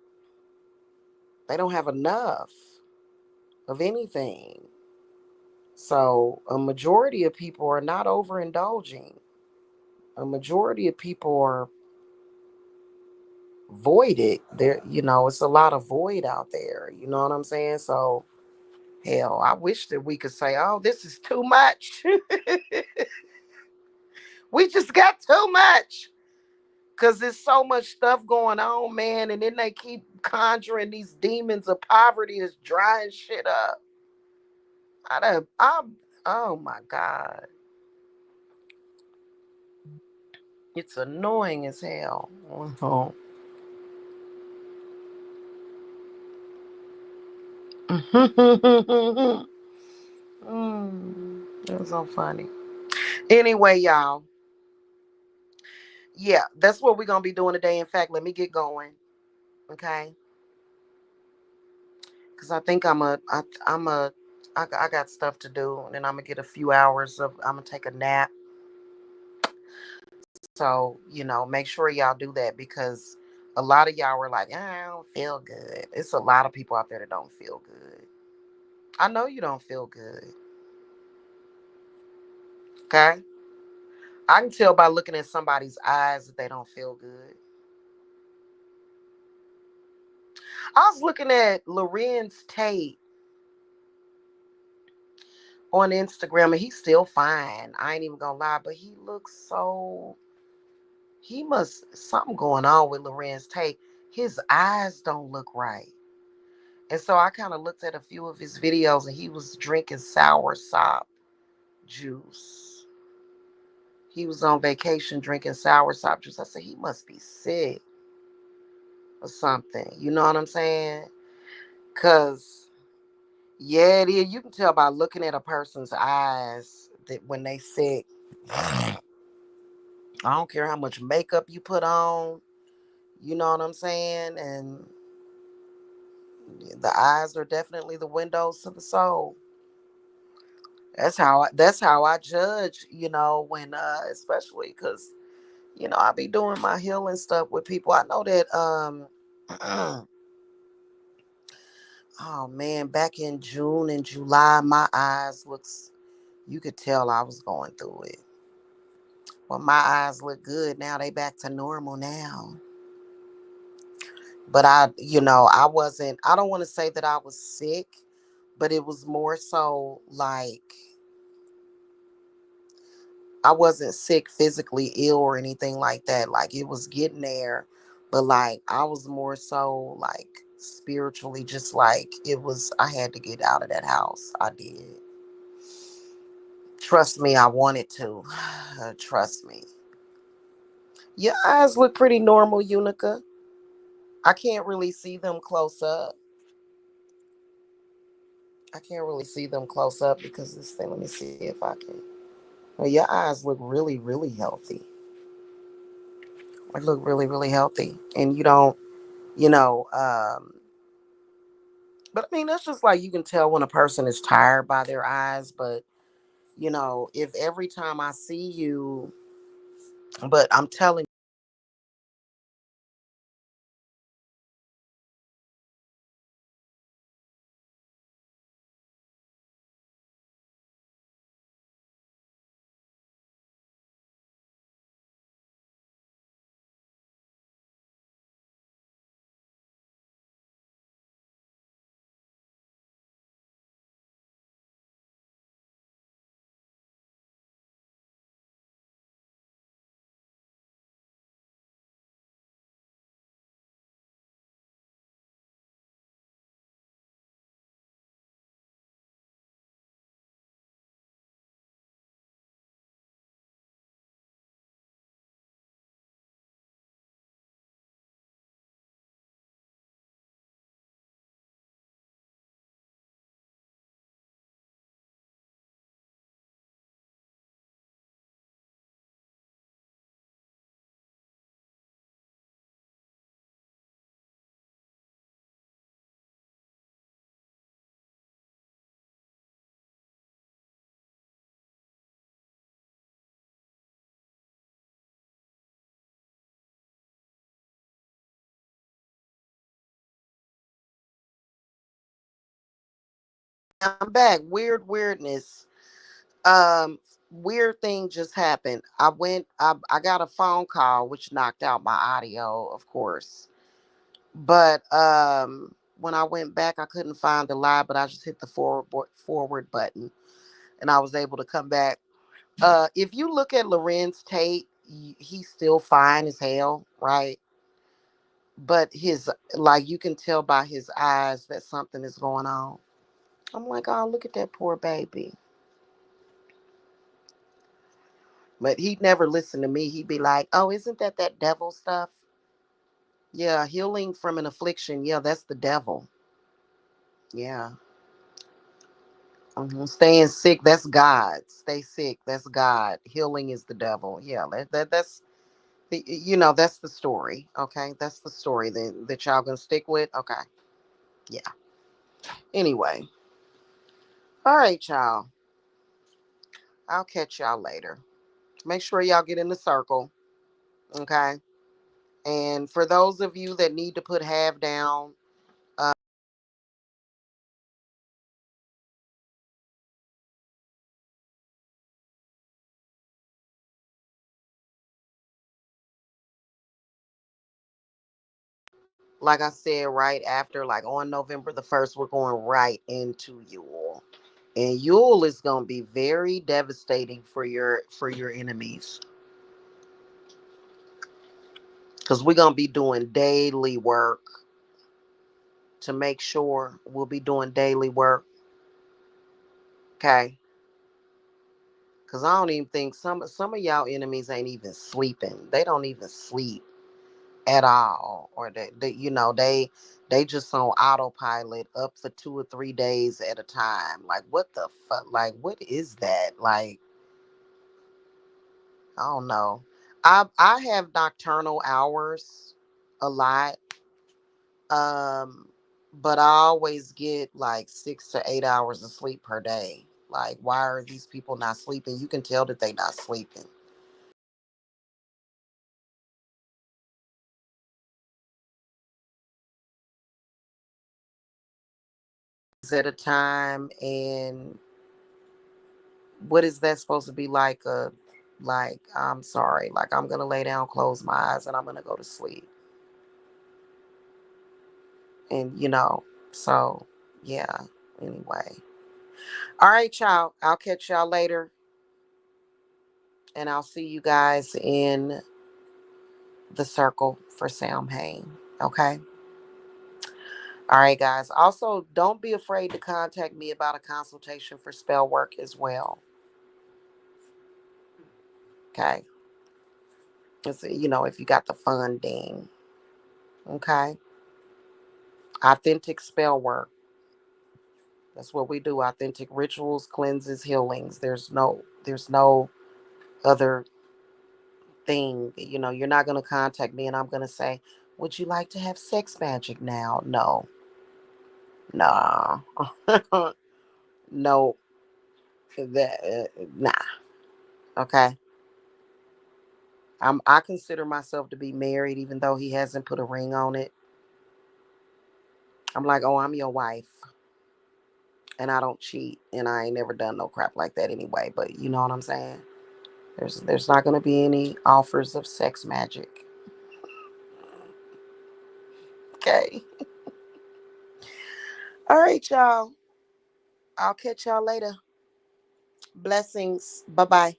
they don't have enough of anything. So a majority of people are not overindulging. A majority of people are voided. There, it's a lot of void out there. You know what I'm saying? So hell, I wish that we could say, oh, this is too much. We just got too much. Cause there's so much stuff going on, man, and then they keep conjuring these demons of poverty is drying shit up. I'm oh my God. It's annoying as hell. Mhm. That was so funny. Anyway, y'all. Yeah, that's what we're gonna be doing today. In fact, let me get going. Okay. Because I think I got stuff to do, and then I'm gonna get a few hours of. I'm gonna take a nap. So make sure y'all do that because a lot of y'all were like, I don't feel good. It's a lot of people out there that don't feel good. I know you don't feel good. Okay. I can tell by looking at somebody's eyes that they don't feel good. I was looking at Lorenz Tate on Instagram, and he's still fine. I ain't even gonna lie, but he looks so. He must something going on with Lorenz Tate. His eyes don't look right, and so I kind of looked at a few of his videos, and he was drinking sour sop juice. He was on vacation drinking sour sop juice. I said he must be sick or something. You know what I'm saying? Cause yeah, it is. You can tell by looking at a person's eyes that when they sick. I don't care how much makeup you put on. You know what I'm saying? And the eyes are definitely the windows to the soul. That's how I judge. When especially because I be doing my healing stuff with people. I know that oh man, back in June and July, my eyes looks. You could tell I was going through it. Well, my eyes look good now. They back to normal now. But I wasn't. I don't want to say that I was sick, but it was more so like I wasn't sick physically ill or anything like that. Like it was getting there, but like I was more so like spiritually, just like it was. I had to get out of that house. I did. Trust me, I wanted to. Trust me. Your eyes look pretty normal, Unica. I can't really see them close up. I can't really see them close up because this thing. Let me see if I can. Well, your eyes look really, really healthy. They look really, really healthy, and you don't, you know. But I mean, that's just like you can tell when a person is tired by their eyes. But if every time I see you, but I'm telling I'm back. Weirdness. Um, Weird thing just happened. I got a phone call which knocked out my audio, of course. But when I went back, I couldn't find the live, but I just hit the forward button, and I was able to come back. If you look at Lorenz Tate, he's still fine as hell, right? But his like you can tell by his eyes that something is going on. I'm like, oh, look at that poor baby. But he'd never listen to me. He'd be like, oh, isn't that devil stuff? Yeah, healing from an affliction. Yeah, that's the devil. Yeah. Staying sick, that's God. Stay sick, that's God. Healing is the devil. Yeah, that's that's the story. Okay, that's the story that y'all gonna stick with. Okay, yeah. Anyway, all right, y'all. I'll catch y'all later. Make sure y'all get in the circle. Okay, and for those of you that need to put half down, like I said, right after, like on November the 1st, we're going right into Yule. And Yule is gonna be very devastating for your enemies. Because we're gonna be doing daily work to make sure we'll be doing daily work. Okay. Cause I don't even think some of y'all enemies ain't even sleeping. They don't even sleep at all, or they they just on autopilot up for 2 or 3 days at a time. Like what the fuck? Like what is that? Like I don't know. I have nocturnal hours a lot, um, but I always get like 6 to 8 hours of sleep per day. Like why are these people not sleeping? You can tell that they not sleeping. At a time, and what is that supposed to be like a like I'm sorry, like I'm gonna lay down, close my eyes, and I'm gonna go to sleep. And so yeah, anyway. All right, y'all. I'll catch y'all later, and I'll see you guys in the circle for Samhain. Okay. All right, guys. Also, don't be afraid to contact me about a consultation for spell work as well. Okay. If you got the funding. Okay. Authentic spell work. That's what we do. Authentic rituals, cleanses, healings. There's no other thing. You're not gonna contact me and I'm gonna say, would you like to have sex magic now? No. Nah. No. Nah. Okay. I consider myself to be married even though he hasn't put a ring on it. I'm like, oh, I'm your wife. And I don't cheat. And I ain't never done no crap like that anyway. But you know what I'm saying? There's not gonna be any offers of sex magic. Okay. All right, y'all. I'll catch y'all later. Blessings. Bye bye.